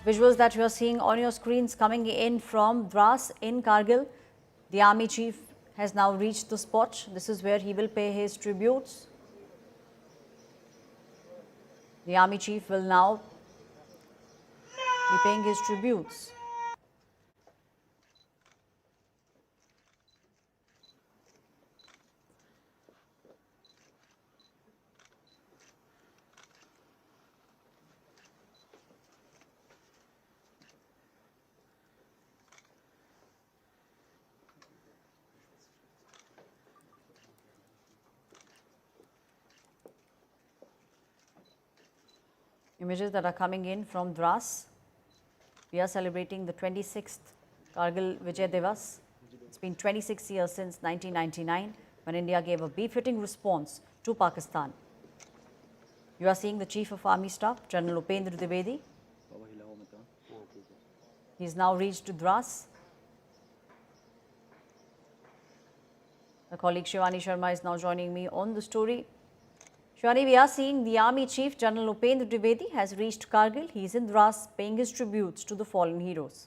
Visuals that you are seeing on your screens coming in from Dras in Kargil. The army chief has now reached the spot. This is where he will pay his tributes. The army chief will now be paying his tributes. Images that are coming in from Dras. We are celebrating the 26th Kargil Vijay Diwas. It's been 26 years since 1999 when India gave a befitting response to Pakistan. You are seeing the Chief of Army Staff, General Upendra Dwivedi. He's now reached to Dras. My colleague Shivani Sharma is now joining me on the story. Shivani, we are seeing the Army Chief, General Upendra Dwivedi, has reached Kargil. He is in Dras paying his tributes to the fallen heroes.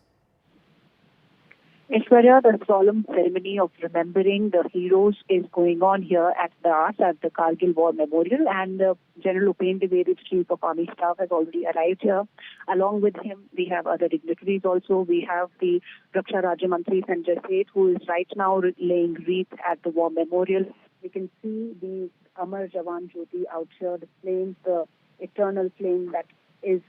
Aishwarya, the solemn ceremony of remembering the heroes is going on here at Dras at the Kargil War Memorial, and General Upendra Dwivedi, Chief of Army Staff, has already arrived here. Along with him, we have other dignitaries also. We have the Raksha Rajya Mantri Sanjay Seth, who is right now laying wreath at the War Memorial. We can see the Amar Jawan Jyoti out here, the flame, the eternal flame that is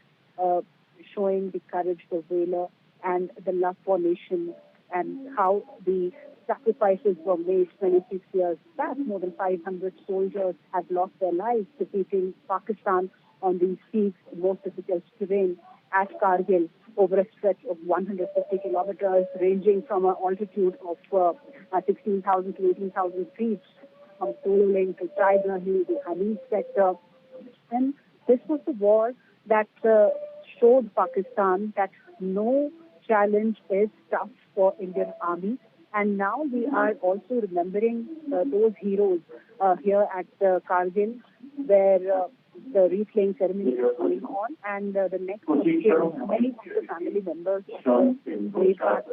showing the courage, the valor, and the love for nation, and how the sacrifices were made 26 years back. More than 500 soldiers have lost their lives defeating Pakistan on these seas, the most difficult terrain at Kargil, over a stretch of 150 kilometers, ranging from an altitude of 16,000 to 18,000 feet, from Solo Lane to Tiger Hill, the Hamid sector. And this was the war that showed Pakistan that no challenge is tough for Indian Army. And now we are also remembering those heroes here at Kargil, where the wreath-laying ceremony is going on, and the next day, many of the family members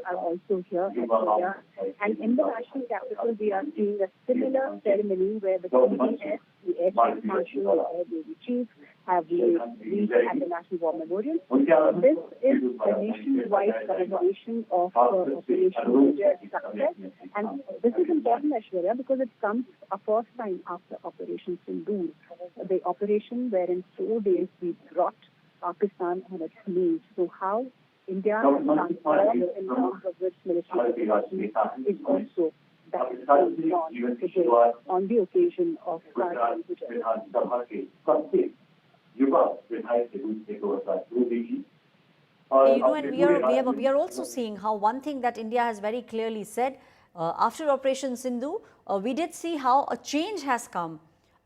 are also here at India. And in the national capital, we are seeing a similar ceremony where the CDS, the Air Chief Marshal, the Air Navy Chief, have reached at the National War Memorial. This is the nationwide commemoration of Operation Sindoor success, and this is important, Aishwarya, because it comes a first time after Operation Sindoor, the operation wherein 4 days we brought Pakistan on its knees. So how India has transformed in terms of its military is also that is going on today on the occasion of Kargil Vijay. And we are also seeing how one thing that India has very clearly said after Operation Sindoor, we did see how a change has come.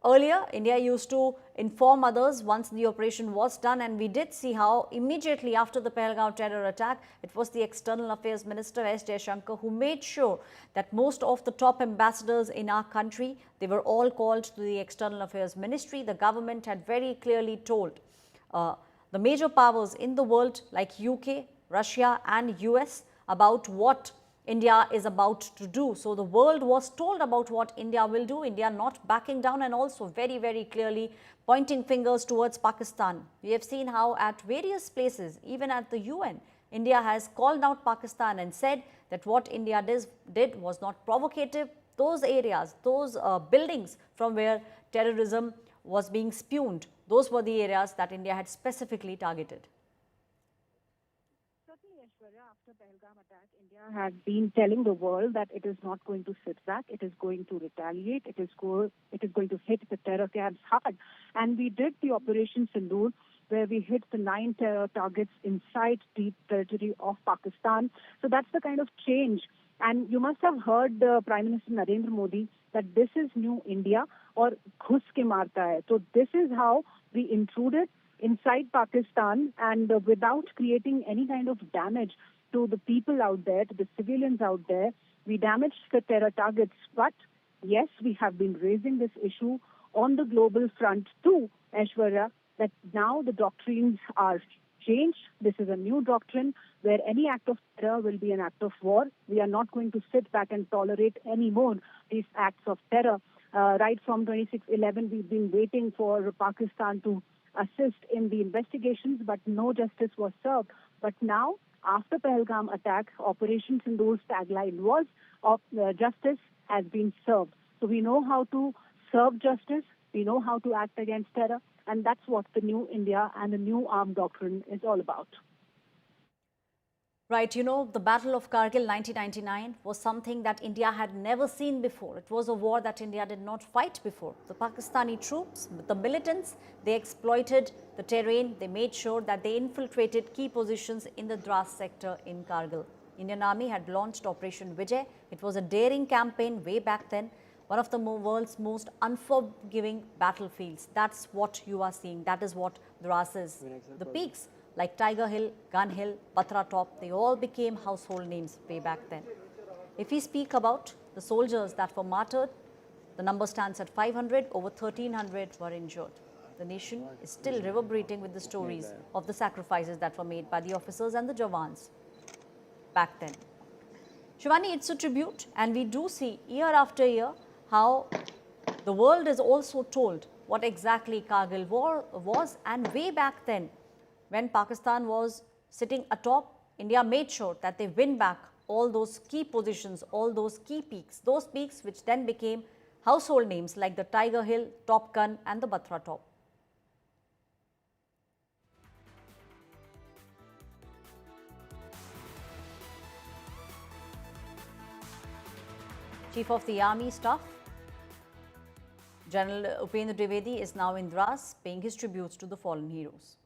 Earlier, India used to inform others once the operation was done, and we did see how immediately after the Pahalgam terror attack, it was the External Affairs Minister S. Jaishankar who made sure that most of the top ambassadors in our country, they were all called to the External Affairs Ministry. The government had very clearly told the major powers in the world like UK, Russia and US about what India is about to do. So the world was told about what India will do, India not backing down, and also very, very clearly pointing fingers towards Pakistan. We have seen how at various places, even at the UN, India has called out Pakistan and said that what India did was not provocative. Those areas, those buildings from where terrorism was being spewed, those were the areas that India had specifically targeted. After Pahalgam attack, India had been telling the world that it is not going to sit back, it is going to retaliate, it is going to hit the terror camps hard. And we did the Operation Sindoor, where we hit the 9 terror targets inside deep territory of Pakistan. So that's the kind of change. And you must have heard Prime Minister Narendra Modi that this is new India, or Ghuske Maarta hai. So this is how we intruded inside Pakistan, and without creating any kind of damage to the people out there, to the civilians out there, we damaged the terror targets. But yes, we have been raising this issue on the global front too, Aishwarya, that now the doctrines are change. This is a new doctrine where any act of terror will be an act of war. We are not going to sit back and tolerate anymore these acts of terror. Right from 26/11, we've been waiting for Pakistan to assist in the investigations, but no justice was served. But now, after Pahalgam attack, Operation Sindoor's tagline was justice has been served. So we know how to serve justice, we know how to act against terror, and that's what the new India and the new armed doctrine is all about. Right, you know, the Battle of Kargil 1999 was something that India had never seen before. It was a war that India did not fight before. The Pakistani troops, the militants, they exploited the terrain. They made sure that they infiltrated key positions in the Dras sector in Kargil. Indian Army had launched Operation Vijay. It was a daring campaign way back then. One of the world's most unforgiving battlefields. That's what you are seeing. That is what Dras is. The peaks like Tiger Hill, Gun Hill, Patra Top, they all became household names way back then. If we speak about the soldiers that were martyred, the number stands at 500, over 1300 were injured. The nation is still reverberating with the stories of the sacrifices that were made by the officers and the Jawans back then. Shivani, it's a tribute, and we do see year after year how the world is also told what exactly Kargil War was, and way back then, when Pakistan was sitting atop, India made sure that they win back all those key positions, all those key peaks, those peaks which then became household names like the Tiger Hill, Top Gun and the Batra Top. Chief of the Army Staff, General Upendra Dwivedi, is now in Dras paying his tributes to the fallen heroes.